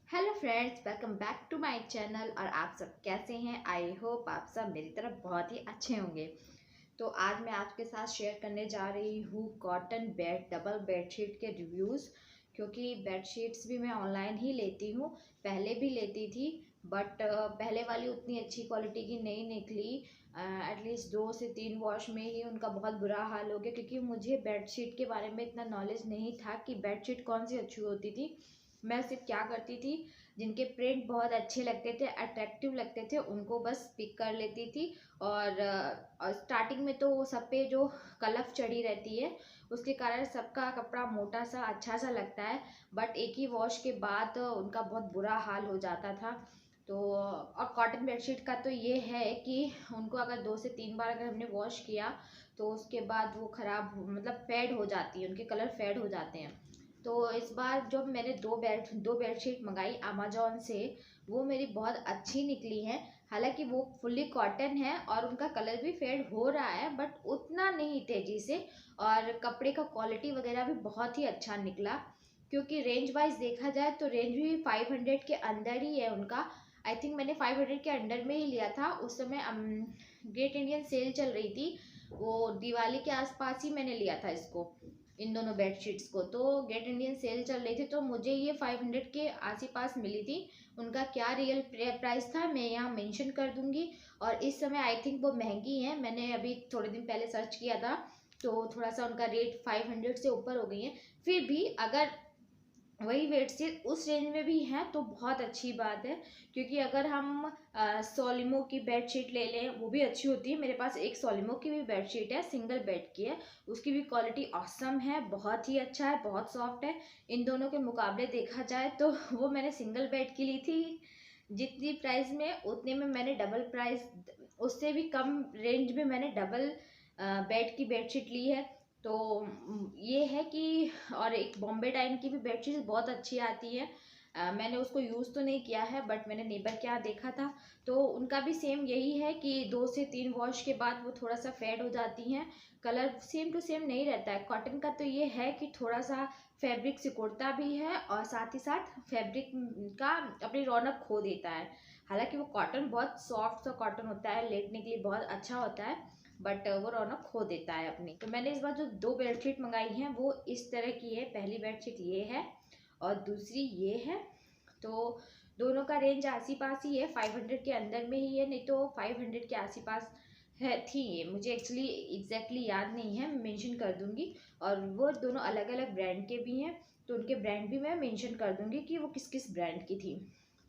Hello friends, welcome back to my channel. और आप सब कैसे हैं? आई होप आप सब मेरी तरफ बहुत ही अच्छे होंगे। तो आज मैं आपके साथ शेयर करने जा रही हूँ कॉटन डबल बेडशीट के रिव्यूज़। क्योंकि बेडशीट्स भी मैं ऑनलाइन ही लेती हूँ, पहले भी लेती थी, बट पहले वाली उतनी अच्छी क्वालिटी की नहीं निकली। एटलीस्ट 2 से 3 वॉश में ही उनका बहुत बुरा हाल हो गया, क्योंकि मुझे बेडशीट के बारे में इतना नॉलेज नहीं था कि बेडशीट कौन सी अच्छी होती थी। मैं सिर्फ क्या करती थी, जिनके प्रिंट बहुत अच्छे लगते थे, अट्रैक्टिव लगते थे, उनको बस पिक कर लेती थी। और स्टार्टिंग में तो वो सब पे जो कलफ चढ़ी रहती है, उसके कारण सबका कपड़ा मोटा सा अच्छा सा लगता है। बट एक ही वॉश के बाद उनका बहुत बुरा हाल हो जाता था। तो और कॉटन बेडशीट का तो ये है कि उनको अगर 2 से 3 बार अगर हमने वॉश किया तो उसके बाद वो ख़राब मतलब फेड हो जाती है, उनके कलर फेड हो जाते हैं। तो इस बार जब मैंने दो बेडशीट मंगाई अमेजोन से, वो मेरी बहुत अच्छी निकली हैं। हालांकि वो फुल्ली कॉटन है और उनका कलर भी फेड हो रहा है, बट उतना नहीं तेज़ी से। और कपड़े का क्वालिटी वगैरह भी बहुत ही अच्छा निकला। क्योंकि रेंज वाइज देखा जाए तो रेंज भी 500 के अंदर ही है उनका। आई थिंक मैंने 500 के अंडर में ही लिया था। उस समय ग्रेट इंडियन सेल चल रही थी, वो दिवाली के आसपास ही मैंने लिया था इसको, इन दोनों बेडशीट्स को। तो गेट इंडियन सेल चल रही थी, तो मुझे ये 500 के आस ही पास मिली थी। उनका क्या रियल प्राइस था मैं यहाँ मेंशन कर दूंगी। और इस समय आई थिंक वो महंगी हैं, मैंने अभी थोड़े दिन पहले सर्च किया था, तो थोड़ा सा उनका रेट 500 से ऊपर हो गई है। फिर भी अगर वही बेडशीट उस रेंज में भी हैं तो बहुत अच्छी बात है। क्योंकि अगर हम सोलिमो की बेडशीट ले लें, वो भी अच्छी होती है। मेरे पास एक सोलिमो की भी बेडशीट है, सिंगल बेड की है, उसकी भी क्वालिटी ऑसम है, बहुत ही अच्छा है, बहुत सॉफ्ट है। इन दोनों के मुकाबले देखा जाए तो वो मैंने सिंगल बेड की ली थी, जितनी प्राइस में उतने में मैंने डबल प्राइस, उससे भी कम रेंज में मैंने डबल बेड की बेडशीट ली है। तो ये है कि और एक बॉम्बे डाइन की भी बेडशीट बहुत अच्छी आती है। मैंने उसको यूज़ तो नहीं किया है, बट मैंने नेबर के यहाँ देखा था, तो उनका भी सेम यही है कि 2 से 3 वॉश के बाद वो थोड़ा सा फेड हो जाती हैं। कलर सेम टू सेम नहीं रहता है। कॉटन का तो ये है कि थोड़ा सा फैब्रिक सिकुड़ता भी है और साथ ही साथ फैब्रिक का अपनी रौनक खो देता है। हालांकि वो कॉटन बहुत सॉफ्ट सा कॉटन होता है, लेटने के लिए बहुत अच्छा होता है, बट वो रौनक खो देता है अपनी। तो मैंने इस बार जो 2 बेडशीट मंगाई हैं वो इस तरह की है। पहली बेडशीट ये है और दूसरी ये है। तो दोनों का रेंज आसी पास ही है, 500 के अंदर में ही है, नहीं तो 500 के आसी पास है थी। ये मुझे एक्चुअली एग्जैक्टली याद नहीं है, मैं मेंशन कर दूंगी। और वो दोनों अलग अलग ब्रांड के भी हैं, तो उनके ब्रांड भी मैं मेंशन कर दूंगी कि वो किस किस ब्रांड की थी।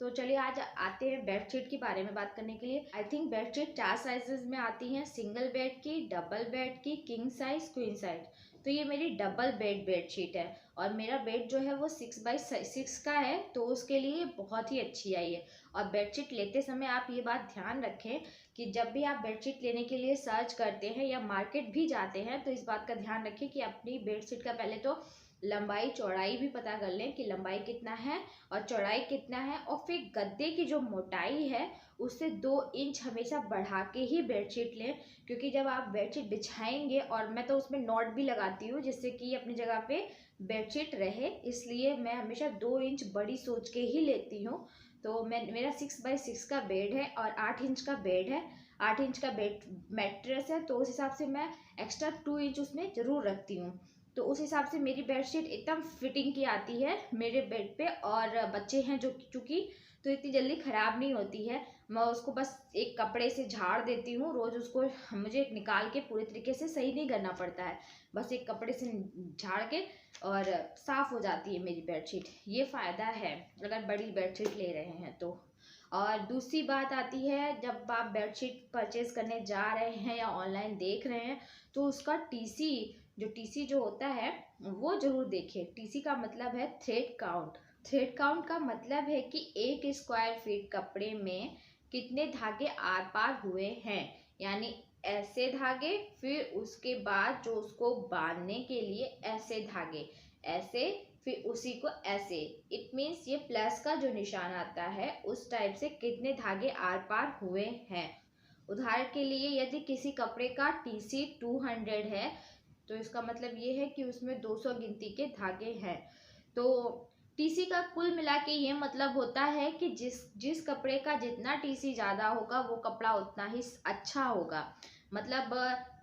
तो चलिए आज आते हैं बेडशीट के बारे में बात करने के लिए। आई थिंक बेडशीट 4 साइजेस में आती हैं, सिंगल बेड की, डबल बेड की, किंग साइज, क्वीन साइज। तो ये मेरी डबल बेडशीट है और मेरा बेड जो है वो 6x6 का है, तो उसके लिए बहुत ही अच्छी आई है। और बेडशीट लेते समय आप ये बात ध्यान रखें कि जब भी आप बेडशीट लेने के लिए सर्च करते हैं या मार्केट भी जाते हैं, तो इस बात का ध्यान रखें कि अपनी बेडशीट का पहले तो लंबाई चौड़ाई भी पता कर लें कि लंबाई कितना है और चौड़ाई कितना है। और फिर गद्दे की जो मोटाई है उससे 2 इंच हमेशा बढ़ा के ही बेडशीट लें। क्योंकि जब आप बेडशीट बिछाएंगे, और मैं तो उसमें नॉट भी लगाती हूँ जिससे कि अपनी जगह पे बेडशीट रहे, इसलिए मैं हमेशा 2 इंच बड़ी सोच के ही लेती हूँ। तो मेरा 6x6 का बेड है और 8 इंच का बेड है। 8 इंच का बेड मैट्रेस है, तो उस हिसाब से मैं एक्स्ट्रा 2 इंच उसमें ज़रूर रखती हूँ। तो उस हिसाब से मेरी बेडशीट एकदम फिटिंग की आती है मेरे बेड पे। और बच्चे हैं जो चूँकि, तो इतनी जल्दी ख़राब नहीं होती है। मैं उसको बस एक कपड़े से झाड़ देती हूँ रोज़, उसको मुझे निकाल के पूरे तरीके से सही नहीं करना पड़ता है, बस एक कपड़े से झाड़ के और साफ़ हो जाती है मेरी बेडशीट। ये फ़ायदा है अगर बड़ी बेडशीट ले रहे हैं तो। और दूसरी बात आती है, जब आप बेडशीट परचेज़ करने जा रहे हैं या ऑनलाइन देख रहे हैं, तो उसका टीसी जो होता है वो ज़रूर देखें। टीसी का मतलब है थ्रेड काउंट। थ्रेड काउंट का मतलब है कि 1 स्क्वायर फीट कपड़े में कितने धागे आर पार हुए हैं। यानी ऐसे धागे, फिर उसके बाद जो उसको बांधने के लिए ऐसे धागे, ऐसे, फिर उसी को ऐसे। इट मीन्स ये प्लस का जो निशान आता है उस टाइप से कितने धागे आर पार हुए हैं। उदाहरण के लिए यदि किसी कपड़े का टीसी 200 है, तो इसका मतलब ये है कि उसमें 200 गिनती के धागे हैं। तो टीसी का कुल मिला के ये मतलब होता है कि जिस कपड़े का जितना टीसी ज़्यादा होगा वो कपड़ा उतना ही अच्छा होगा। मतलब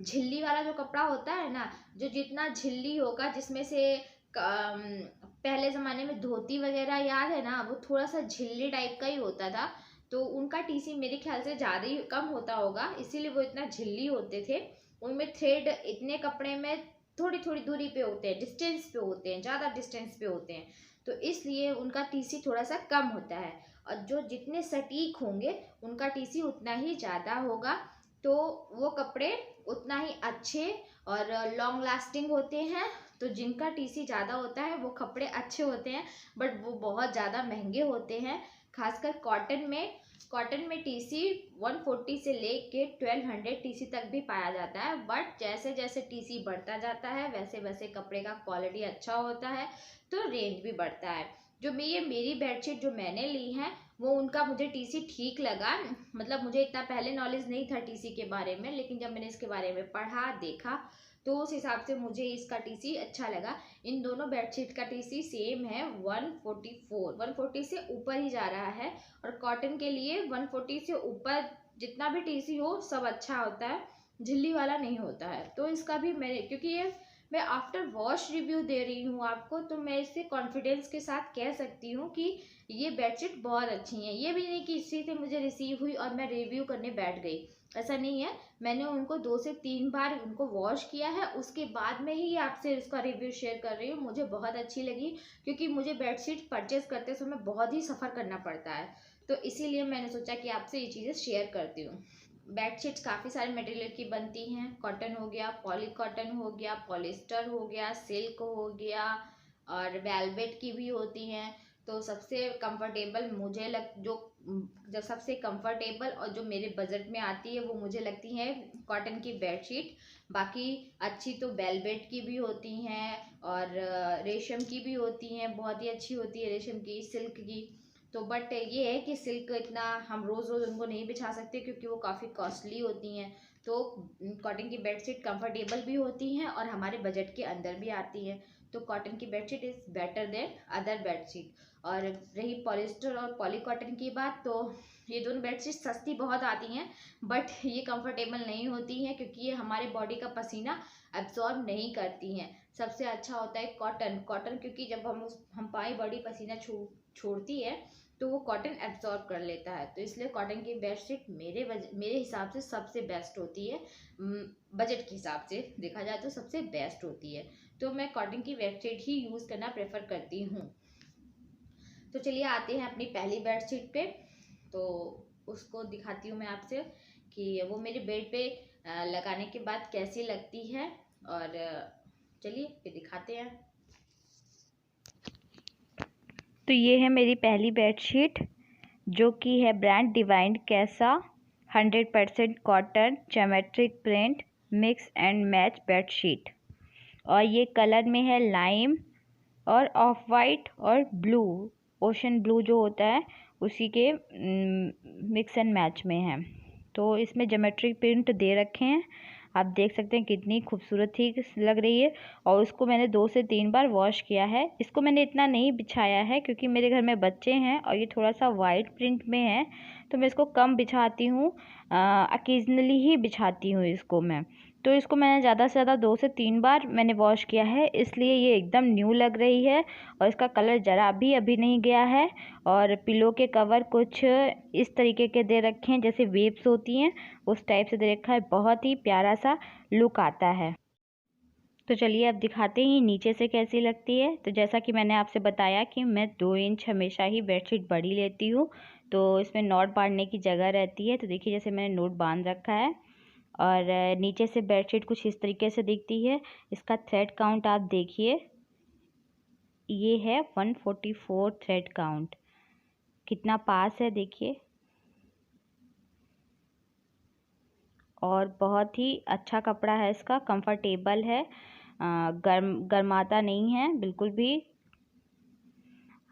झिल्ली वाला जो कपड़ा होता है ना, जो जितना झिल्ली होगा, जिसमें से पहले ज़माने में धोती वगैरह याद है ना, वो थोड़ा सा झिल्ली टाइप का ही होता था, तो उनका टीसी मेरे ख्याल से ज़्यादा ही कम होता होगा, इसीलिए वो इतना झिल्ली होते थे। उनमें थ्रेड इतने कपड़े में थोड़ी थोड़ी दूरी पे होते हैं, डिस्टेंस पे होते हैं, ज़्यादा डिस्टेंस पे होते हैं, तो इसलिए उनका टीसी थोड़ा सा कम होता है। और जो जितने सटीक होंगे उनका टीसी उतना ही ज़्यादा होगा, तो वो कपड़े उतना ही अच्छे और लॉन्ग लास्टिंग होते हैं। तो जिनका टीसी ज़्यादा होता है वो कपड़े अच्छे होते हैं, बट वो बहुत ज़्यादा महंगे होते हैं। खासकर कॉटन में टीसी 140 से लेके 1200 टीसी तक भी पाया जाता है, बट जैसे जैसे टीसी बढ़ता जाता है वैसे वैसे कपड़े का क्वालिटी अच्छा होता है, तो रेंज भी बढ़ता है। जो मेरी बेडशीट जो मैंने ली है वो उनका मुझे टीसी ठीक लगा। मतलब मुझे इतना पहले नॉलेज नहीं था टीसी के बारे में, लेकिन जब मैंने इसके बारे में पढ़ा देखा तो उस हिसाब से मुझे इसका टीसी अच्छा लगा। इन दोनों बेडशीट का टीसी सेम है, 140 से ऊपर ही जा रहा है। और कॉटन के लिए 140 से ऊपर जितना भी टीसी हो सब अच्छा होता है, झिल्ली वाला नहीं होता है। तो इसका भी मेरे, क्योंकि ये मैं आफ्टर वॉश रिव्यू दे रही हूँ आपको, तो मैं इसे कॉन्फिडेंस के साथ कह सकती हूँ कि ये बेडशीट बहुत अच्छी है। ये भी नहीं कि इसी से मुझे रिसीव हुई और मैं रिव्यू करने बैठ गई, ऐसा नहीं है। मैंने उनको 2 से 3 बार उनको वॉश किया है, उसके बाद में ही आपसे इसका रिव्यू शेयर कर रही हूँ। मुझे बहुत अच्छी लगी, क्योंकि मुझे बेडशीट परचेज करते समय बहुत ही सफ़र करना पड़ता है, तो इसीलिए मैंने सोचा कि आपसे ये चीज़ें शेयर करती हूँ। बेडशीट्स काफ़ी सारे मटेरियल की बनती हैं, कॉटन हो गया, पॉली कॉटन हो गया, पॉलिस्टर हो गया, सिल्क हो गया, और वेलवेट की भी होती हैं। तो सबसे कंफर्टेबल मुझे जो सबसे कंफर्टेबल और जो मेरे बजट में आती है वो मुझे लगती है कॉटन की बेडशीट। बाकी अच्छी तो वेलवेट की भी होती हैं और रेशम की भी होती हैं, बहुत ही अच्छी होती है रेशम की, सिल्क की। तो बट ये है कि सिल्क इतना हम रोज़ रोज़ उनको नहीं बिछा सकते, क्योंकि वो काफ़ी कॉस्टली होती हैं। तो कॉटन की बेडशीट कंफर्टेबल भी होती हैं और हमारे बजट के अंदर भी आती है। तो कॉटन की bedsheet is better than other bedsheet. और रही पॉलिस्टर और पॉली कॉटन की बात, तो ये दोनों बेडशीट सस्ती बहुत आती हैं, बट ये कंफर्टेबल नहीं होती हैं, क्योंकि ये हमारे बॉडी का पसीना एब्जॉर्ब नहीं करती हैं। सबसे अच्छा होता है कॉटन, क्योंकि जब हमारी बॉडी पसीना छोड़ती है तो वो कॉटन एब्जॉर्ब कर लेता है। तो इसलिए कॉटन की बेडशीट मेरे हिसाब से सबसे बेस्ट होती है। बजट के हिसाब से देखा जाए तो सबसे बेस्ट होती है, तो मैं कॉटन की बेडशीट ही यूज़ करना प्रेफर करती हूँ। तो चलिए आते हैं अपनी पहली बेडशीट पे। तो उसको दिखाती हूँ मैं आपसे कि वो मेरे बेड पे लगाने के बाद कैसी लगती है, और चलिए फिर दिखाते हैं। तो ये है मेरी पहली बेडशीट, जो कि है ब्रांड डिवाइन कैसा 100% cotton geometric print mix and match bedsheet. और ये कलर में है लाइम और ऑफ वाइट और ब्लू, ओशन ब्लू जो होता है उसी के मिक्स एंड मैच में है। तो इसमें ज्योमेट्रिक प्रिंट दे रखे हैं, आप देख सकते हैं कितनी खूबसूरत ही लग रही है। और उसको मैंने 2 से 3 बार वॉश किया है। इसको मैंने इतना नहीं बिछाया है क्योंकि मेरे घर में बच्चे हैं और ये थोड़ा सा वाइट प्रिंट में है, तो मैं इसको कम बिछाती हूँ, अकेजनली ही बिछाती हूँ इसको मैं। तो इसको मैंने ज़्यादा से ज़्यादा 2 से 3 बार मैंने वॉश किया है, इसलिए ये एकदम न्यू लग रही है। और इसका कलर ज़रा भी अभी नहीं गया है। और पिलो के कवर कुछ इस तरीके के दे रखे हैं, जैसे वेव्स होती हैं उस टाइप से दे रखा है, बहुत ही प्यारा सा लुक आता है। तो चलिए अब दिखाते हैं नीचे से कैसी लगती है। तो जैसा कि मैंने आपसे बताया कि मैं 2 इंच हमेशा ही बेडशीट बड़ी लेती हूँ, तो इसमें नॉट बांधने की जगह रहती है। तो देखिए जैसे मैंने नोट बांध रखा है। और नीचे से बेडशीट कुछ इस तरीके से दिखती है। इसका थ्रेड काउंट आप देखिए, ये है 144 थ्रेड काउंट, कितना पास है देखिए। और बहुत ही अच्छा कपड़ा है, इसका कंफर्टेबल है, गर्माता नहीं है बिल्कुल भी।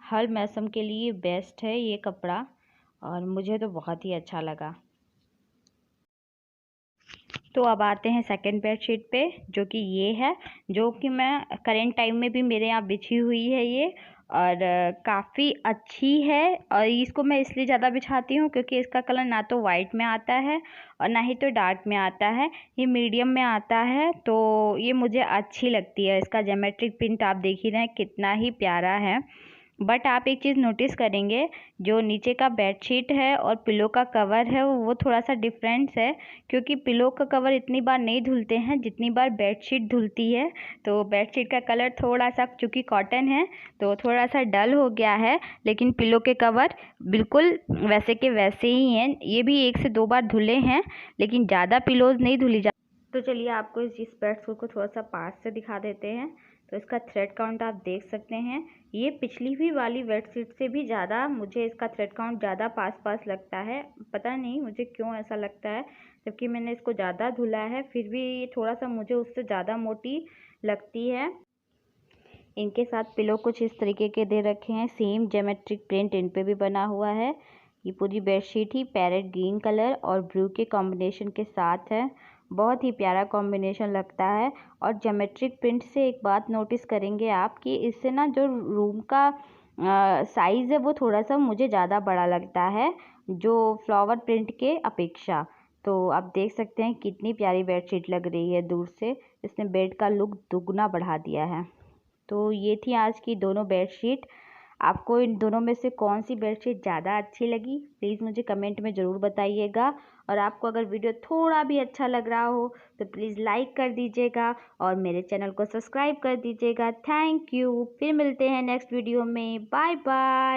हर मौसम के लिए बेस्ट है ये कपड़ा, और मुझे तो बहुत ही अच्छा लगा। तो अब आते हैं सेकंड बेडशीट पे, जो कि ये है, जो कि मैं करेंट टाइम में भी मेरे यहाँ बिछी हुई है ये, और काफ़ी अच्छी है। और इसको मैं इसलिए ज़्यादा बिछाती हूँ क्योंकि इसका कलर ना तो वाइट में आता है और ना ही तो डार्क में आता है, ये मीडियम में आता है। तो ये मुझे अच्छी लगती है। इसका ज्योमेट्रिक प्रिंट आप देख ही रहे हैं कितना ही प्यारा है। बट आप एक चीज़ नोटिस करेंगे, जो नीचे का बेडशीट है और पिलो का कवर है वो थोड़ा सा डिफरेंस है, क्योंकि पिलो का कवर इतनी बार नहीं धुलते हैं जितनी बार बेडशीट धुलती है। तो बेडशीट का कलर थोड़ा सा, चूँकि कॉटन है तो थोड़ा सा डल हो गया है, लेकिन पिलो के कवर बिल्कुल वैसे के वैसे ही हैं। ये भी 1 से 2 बार धुले हैं, लेकिन ज़्यादा पिलोज़ नहीं धुली जा। तो चलिए आपको इस बेड्स को थोड़ा सा पास से दिखा देते हैं। तो इसका थ्रेड काउंट आप देख सकते हैं, ये पिछली हुई वाली बेडशीट से भी ज़्यादा मुझे इसका थ्रेड काउंट ज़्यादा पास लगता है। पता नहीं मुझे क्यों ऐसा लगता है, जबकि मैंने इसको ज़्यादा धुला है फिर भी ये थोड़ा सा मुझे उससे ज़्यादा मोटी लगती है। इनके साथ पिलो कुछ इस तरीके के दे रखे हैं, सेम ज्योमेट्रिक प्रिंट इन पे भी बना हुआ है। ये पूरी बेडशीट ही पैरेट ग्रीन कलर और ब्लू के कॉम्बिनेशन के साथ है। बहुत ही प्यारा कॉम्बिनेशन लगता है। और ज्योमेट्रिक प्रिंट से एक बात नोटिस करेंगे आप कि इससे ना जो रूम का साइज़ है वो थोड़ा सा मुझे ज़्यादा बड़ा लगता है, जो फ्लावर प्रिंट के अपेक्षा। तो आप देख सकते हैं कितनी प्यारी बेडशीट लग रही है दूर से, इसने बेड का लुक दुगना बढ़ा दिया है। तो ये थी आज की दोनों बेडशीट। आपको इन दोनों में से कौन सी बेडशीट ज़्यादा अच्छी लगी, प्लीज़ मुझे कमेंट में ज़रूर बताइएगा। और आपको अगर वीडियो थोड़ा भी अच्छा लग रहा हो तो प्लीज़ लाइक कर दीजिएगा और मेरे चैनल को सब्सक्राइब कर दीजिएगा। Thank you. फिर मिलते हैं नेक्स्ट वीडियो में। Bye bye.